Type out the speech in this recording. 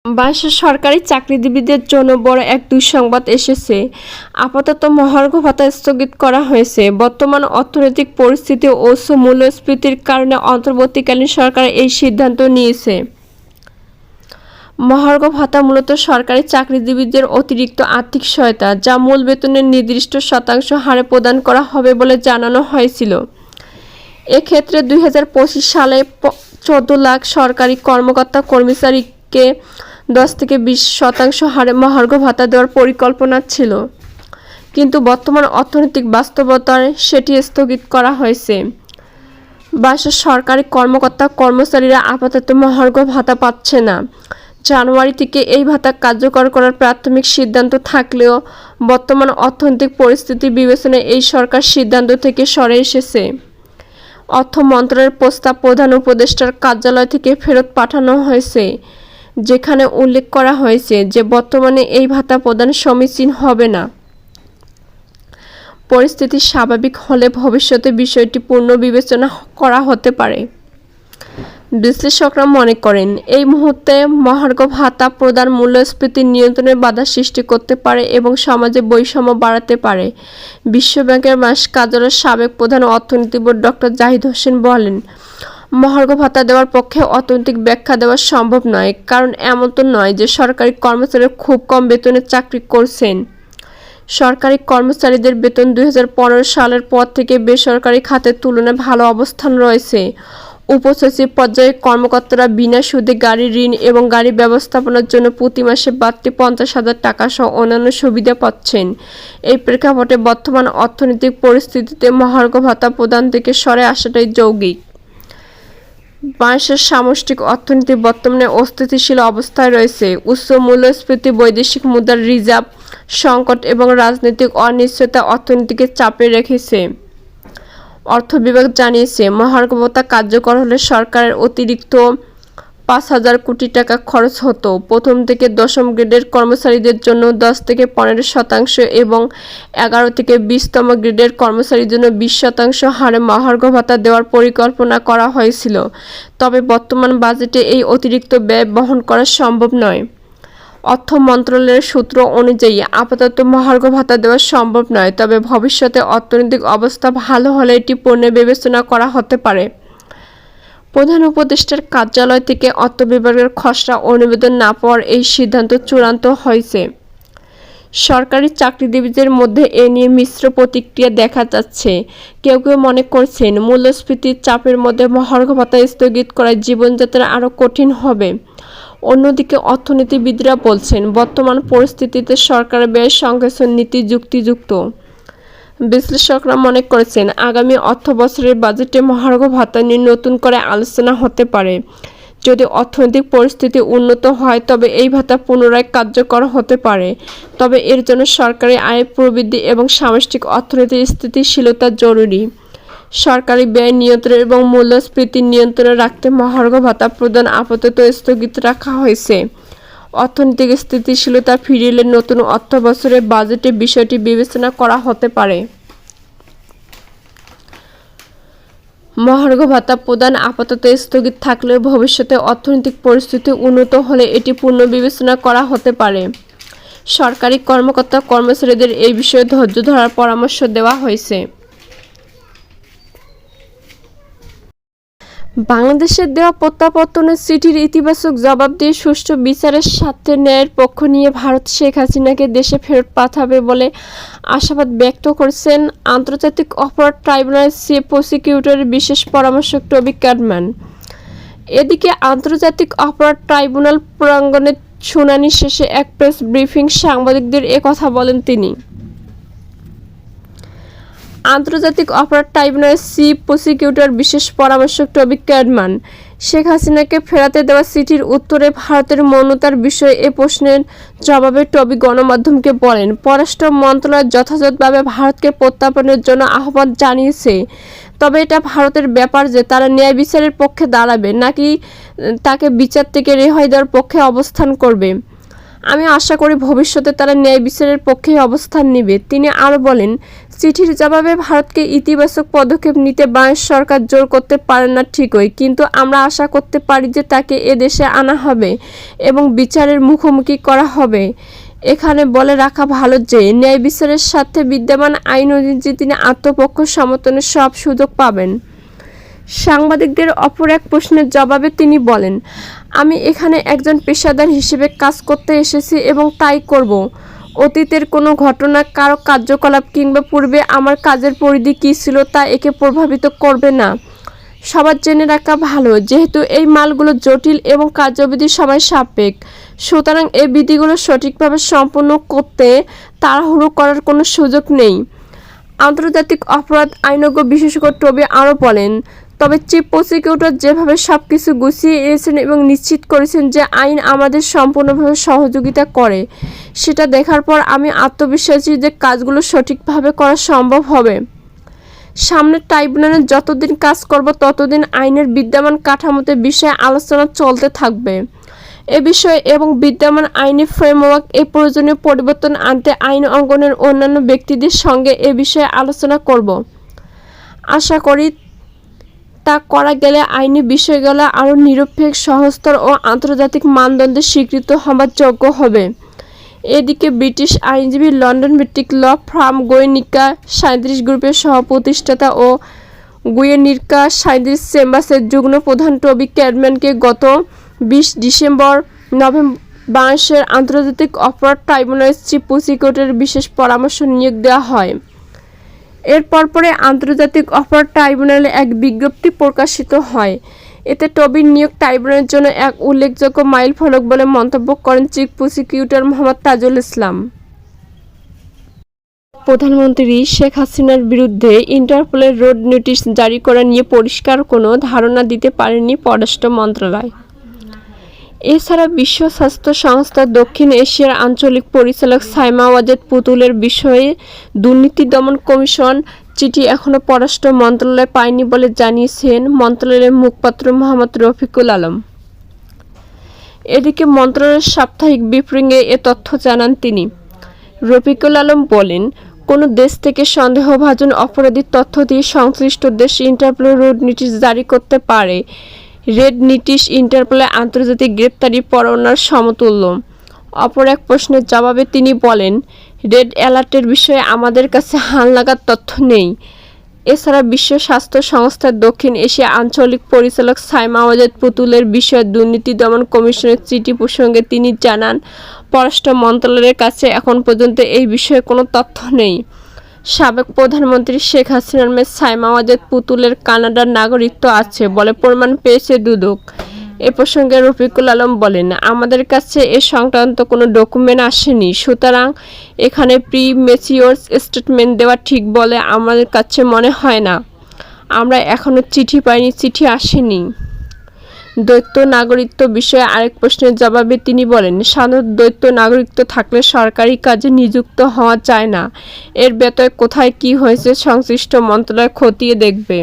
বাংলাদেশের সরকারি চাকরিজীবীদের জন্য বড় এক দুঃসংবাদ এসেছে। আপাতত মহার্ঘ ভাতা স্থগিত করা হয়েছে। বর্তমান অর্থনৈতিক পরিস্থিতি ও উচ্চ মূল্যস্ফীতির কারণে অন্তর্বর্তীকালীন সরকার এই সিদ্ধান্ত নিয়েছে। মহার্ঘ ভাতা মূলত সরকারি চাকরিজীবীদের অতিরিক্ত আর্থিক সহায়তা, যা মূল বেতনের নির্দিষ্ট শতাংশ হারে প্রদান করা হবে বলে জানানো হয়েছিল। এক্ষেত্রে 2025 সালে 14 লাখ সরকারি কর্মকর্তা কর্মচারীকে 10 থেকে 20% হারে মহার্ঘ ভাতা দেওয়ার পরিকল্পনা ছিল, কিন্তু বর্তমান অর্থনৈতিক বাস্তবতায় সেটি স্থগিত করা হয়েছে। বাংলাদেশের সরকারি কর্মকর্তা কর্মচারীরা আপাতত মহার্ঘ ভাতা পাচ্ছে না। জানুয়ারি থেকে এই ভাতা কার্যকর করার প্রাথমিক সিদ্ধান্ত থাকলেও বর্তমান অর্থনৈতিক পরিস্থিতি বিবেচনায় এই সরকার সিদ্ধান্ত থেকে সরে এসেছে। অর্থ মন্ত্রণালয়ের প্রস্তাব প্রধান উপদেষ্টার কার্যালয় থেকে ফেরত পাঠানো হয়েছে, যেখানে উল্লেখ করা হয়েছে যে বর্তমানে এই ভাতা প্রদান সমীচীন হবে না। পরিস্থিতি স্বাভাবিক হলে ভবিষ্যতে বিষয়টি পুনর্বিবেচনা করা হতে পারে। বিশ্লেষকরা মনে করেন, এই মুহূর্তে মহার্ঘ ভাতা প্রদান মূল্যস্ফীতি নিয়ন্ত্রণে বাধা সৃষ্টি করতে পারে এবং সমাজে বৈষম্য বাড়াতে পারে। বিশ্বব্যাংকের বাংলাদেশ কার্যালয়ের সাবেক প্রধান অর্থনীতিবিদ ডক্টর জাহিদ হোসেন বলেন, মহার্ঘ ভাতা দেওয়ার পক্ষে অর্থনৈতিক ব্যাখ্যা দেওয়া সম্ভব নয়, কারণ এমন তো নয় যে সরকারি কর্মচারীরা খুব কম বেতনে চাকরি করছেন। সরকারি কর্মচারীদের বেতন 2015 সালের পর থেকে বেসরকারি খাতের তুলনায় ভালো অবস্থান রয়েছে। উপসচিব পর্যায়ে কর্মকর্তারা বিনা সুদে গাড়ি ঋণ এবং গাড়ি ব্যবস্থাপনার জন্য প্রতি মাসে বাড়তি 50,000 টাকা সহ অন্যান্য সুবিধা পাচ্ছেন। এই প্রেক্ষাপটে বর্তমান অর্থনৈতিক পরিস্থিতিতে মহার্ঘ ভাতা প্রদান থেকে সরে আসাটাই যৌক্তিক। বাংলাদেশের সামষ্টিক অর্থনীতি বর্তমানে অস্থিতিশীল অবস্থায় রয়েছে। উচ্চ মূল্যস্ফীতি, বৈদেশিক মুদ্রার রিজার্ভ সংকট এবং রাজনৈতিক অনিশ্চয়তা অর্থনীতিকে চাপে রেখেছে। অর্থ বিভাগ জানিয়েছে, মহার্ঘ ভাতা কার্যকর হলে সরকারের অতিরিক্ত 5,000 কোটি টাকা খরচ হতো। প্রথম থেকে দশম গ্রেডের কর্মচারীদের জন্য 10 থেকে 15% এবং 11 থেকে 20তম গ্রেডের কর্মচারীর জন্য 20% হারে মহার্ঘ ভাতা দেওয়ার পরিকল্পনা করা হয়েছিল। তবে বর্তমান বাজেটে এই অতিরিক্ত ব্যয় বহন করা সম্ভব নয়। অর্থ মন্ত্রণালয়ের সূত্র অনুযায়ী আপাতত মহার্ঘ ভাতা দেওয়া সম্ভব নয়, তবে ভবিষ্যতে অর্থনৈতিক অবস্থা ভালো হলে এটি পুনর্বিবেচনা করা হতে পারে। প্রধান উপদেষ্টার কার্যালয় থেকে অর্থ বিভাগের খসড়া অনুমোদন না পাওয়ার এই সিদ্ধান্ত চূড়ান্ত হয়েছে। সরকারি চাকরিজীবীদের মধ্যে এ নিয়ে মিশ্র প্রতিক্রিয়া দেখা যাচ্ছে। কেউ কেউ মনে করছেন, মূল্যস্ফীতির চাপের মধ্যে মহার্ঘ ভাতা স্থগিত করায় জীবনযাত্রা আরও কঠিন হবে। অন্যদিকে অর্থনীতিবিদরা বলছেন, বর্তমান পরিস্থিতিতে সরকারের ব্যয় সংকোচন নীতি যুক্তিযুক্ত। বিশ্লেষকরা মনে করছেন, আগামী অর্থবছরের বাজেটে মহার্ঘ ভাতা নিয়ে নতুন করে আলোচনা হতে পারে। যদি অর্থনৈতিক পরিস্থিতি উন্নত হয় তবে এই ভাতা পুনরায় কার্যকর হতে পারে, তবে এর জন্য সরকারি আয় প্রবৃদ্ধি এবং সামষ্টিক অর্থনীতির স্থিতিশীলতা জরুরি। সরকারি ব্যয় নিয়ন্ত্রণ এবং মূল্যস্ফীতি নিয়ন্ত্রণে রাখতে মহার্ঘ ভাতা প্রদান আপাতত স্থগিত রাখা হয়েছে। অর্থনৈতিক স্থিতিশীলতা ফিরিয়ে এলে নতুন অর্থবছরের বাজেটে বিষয়টি বিবেচনা করা হতে পারে। মহার্ঘ ভাতা প্রদান আপাতত স্থগিত থাকলেও ভবিষ্যতে অর্থনৈতিক পরিস্থিতি উন্নত হলে এটি পুনর্বিবেচনা করা হতে পারে। সরকারি কর্মকর্তা কর্মচারীদের এই বিষয়ে ধৈর্য ধরার পরামর্শ দেওয়া হয়েছে। বাংলাদেশের দেওয়া প্রত্যাবর্তনের চিঠির ইতিবাচক জবাব দিয়ে সুষ্ঠু বিচারের স্বার্থে ন্যায়ের পক্ষ নিয়ে ভারত শেখ হাসিনাকে দেশে ফেরত পাঠাবে বলে আশাবাদ ব্যক্ত করেছেন আন্তর্জাতিক অপরাধ ট্রাইব্যুনালের চিফ প্রসিকিউটরের বিশেষ পরামর্শক টবি ক্যাডম্যান। এদিকে আন্তর্জাতিক অপরাধ ট্রাইব্যুনাল প্রাঙ্গণে শুনানি শেষে এক প্রেস ব্রিফিং সাংবাদিকদের একথা বলেন তিনি। আন্তর্জাতিক অপরাধ ট্রাইব্যুনালের চিফ প্রসিকিউটর বিশেষ পরামর্শক টবি ক্যাডম্যান শেখ হাসিনাকে ফেরাতে দেওয়া চিঠির উত্তরে ভারতের মৌনতার বিষয়ে এ প্রশ্নের জবাবে টবি গণমাধ্যমকে বলেন, পররাষ্ট্র মন্ত্রণালয় যথাযথভাবে ভারতকে প্রত্যার্পণের জন্য আহ্বান জানিয়েছে, তবে এটা ভারতের ব্যাপার যে তারা ন্যায় বিচারের পক্ষে দাঁড়াবে নাকি তাকে বিচার থেকে রেহাই দেওয়ার পক্ষে অবস্থান করবে। আমি আশা করি ভবিষ্যতে তারা ন্যায় বিচারের পক্ষেই অবস্থান নেবে। তিনি আরও বলেন, চিঠির জবাবে ভারতকে ইতিবাচক পদক্ষেপ নিতে বাংলাদেশ সরকার জোর করতে পারে না ঠিকই, কিন্তু আমরা আশা করতে পারি যে তাকে এদেশে আনা হবে এবং বিচারের মুখোমুখি করা হবে। এখানে বলে রাখা ভালো যে ন্যায় বিচারের সাথে বিদ্যমান আইন অনুযায়ী তিনি আত্মপক্ষ সমর্থনের সব সুযোগ পাবেন। সাংবাদিকদের অপর এক প্রশ্নের জবাবে তিনি বলেন, আমি এখানে একজন পেশাদার হিসেবে কাজ করতে এসেছি এবং তাই করব। অতীতের কোনো ঘটনা, কারো কার্যকলাপ কিংবা পূর্বে আমার কাজের পরিধি কী ছিল তা একে প্রভাবিত করবে না। সবার জেনে রাখা ভালো, যেহেতু এই মালগুলো জটিল এবং কার্যবিধি সময় সাপেক্ষ, সুতরাং এই বিধিগুলো সঠিকভাবে সম্পন্ন করতে তাড়াহুড়ো করার কোনো সুযোগ নেই। আন্তর্জাতিক অপরাধ আইনজ্ঞ বিশেষজ্ঞ টবি আরও বলেন, তবে চিফ প্রসিকিউটর যেভাবে সব কিছু গুছিয়ে এনেছেন এবং নিশ্চিত করেছেন যে আইন আমাদের সম্পূর্ণভাবে সহযোগিতা করে, সেটা দেখার পর আমি আত্মবিশ্বাসী যে কাজগুলো সঠিকভাবে করা সম্ভব হবে। সামনের ট্রাইব্যুনালে যতদিন কাজ করব ততদিন আইনের বিদ্যমান কাঠামোতে বিষয়ে আলোচনা চলতে থাকবে। এ বিষয়ে এবং বিদ্যমান আইনি ফ্রেমওয়ার্ক এ প্রয়োজনীয় পরিবর্তন আনতে আইন অঙ্গনের অন্যান্য ব্যক্তিদের সঙ্গে এ বিষয়ে আলোচনা করব। আশা করি তা করা গেলে আইনি বিষয়গুলো আরও নিরপেক্ষ, সহজতর ও আন্তর্জাতিক মানদণ্ডে স্বীকৃত হবার যোগ্য হবে। এদিকে ব্রিটিশ আইনজীবী লন্ডন ভিত্তিক ল ফার্ম গুয়ের্নিকা 37 গ্রুপের সহ-প্রতিষ্ঠাতা ও গুয়ের্নিকা 37 চেম্বার্সের যুগ্ম প্রধান টবি ক্যাডম্যানকে গত 20 ডিসেম্বর বাংলাদেশের আন্তর্জাতিক অপরাধ ট্রাইব্যুনালের চিফ প্রসিকিউটরের বিশেষ পরামর্শ নিয়োগ দেওয়া হয়। এর পরপরই আন্তর্জাতিক অপরাধ ট্রাইব্যুনালে এক বিজ্ঞপ্তি প্রকাশিত হয়। এতে টবির নিয়োগ ট্রাইব্যুনালের জন্য এক উল্লেখযোগ্য মাইলফলক বলে মন্তব্য করেন চিফ প্রসিকিউটর মোহাম্মদ তাজুল ইসলাম। প্রধানমন্ত্রী শেখ হাসিনার বিরুদ্ধে ইন্টারপোলের রোড নোটিশ জারি করা নিয়ে পরিষ্কার কোনো ধারণা দিতে পারেনি পররাষ্ট্র মন্ত্রণালয়। এছাড়া বিশ্ব স্বাস্থ্য সংস্থা দক্ষিণ এশিয়ার আঞ্চলিক পরিচালক সাইমা ওয়াজেদ পুতুলের বিষয়ে দুর্নীতি দমন কমিশন চিঠি এখনও পররাষ্ট্র মন্ত্রণালয় পায়নি বলে জানিয়েছেন মন্ত্রণালয়ের মুখপাত্র মোহাম্মদ রফিকুল আলম। এদিকে মন্ত্রণালয়ের সাপ্তাহিক ব্রিফিংয়ে এ তথ্য জানান তিনি। রফিকুল আলম বলেন, কোনো দেশ থেকে সন্দেহভাজন অপরাধীর তথ্য দিয়ে সংশ্লিষ্ট দেশ ইন্টারপোল রোড নোটিশ জারি করতে পারে। রেড নোটিশ ইন্টারপোলের আন্তর্জাতিক গ্রেপ্তারি পরোয়ানার সমতুল্য। অপর এক প্রশ্নের জবাবে তিনি বলেন, রেড অ্যালার্টের বিষয়ে আমাদের কাছে হালনাগাদ তথ্য নেই। এছাড়া বিশ্ব স্বাস্থ্য সংস্থার দক্ষিণ এশিয়া আঞ্চলিক পরিচালক সাইমা ওয়াজেদ পুতুলের বিষয়ে দুর্নীতি দমন কমিশনের চিঠি প্রসঙ্গে তিনি জানান, পররাষ্ট্র মন্ত্রণালয়ের কাছে এখন পর্যন্ত এই বিষয়ে কোনো তথ্য নেই। সাবেক প্রধানমন্ত্রী শেখ হাসিনার মেয়ে সাইমা ওয়াজেদ পুতুলের কানাডার নাগরিকত্ব আছে বলে প্রমাণ পেয়েছে দুদক। এ প্রসঙ্গে রফিকুল আলম বলেন, আমাদের কাছে এ সংক্রান্ত কোনো ডকুমেন্ট আসেনি, সুতরাং এখানে প্রি-ম্যাচিওর স্টেটমেন্ট দেওয়া ঠিক বলে আমাদের কাছে মনে হয় না। আমরা এখনও চিঠি পাইনি, চিঠি আসেনি। দ্বৈত নাগরিকত্ব বিষয়ে আরেক প্রশ্নের জবাবে তিনি বলেন, সাধারণত দ্বৈত নাগরিকত্ব থাকলে সরকারি কাজে নিযুক্ত হওয়া যায় না। এর ব্যত্যয় কোথায় কী হয়েছে সংশ্লিষ্ট মন্ত্রণালয় খতিয়ে দেখবে।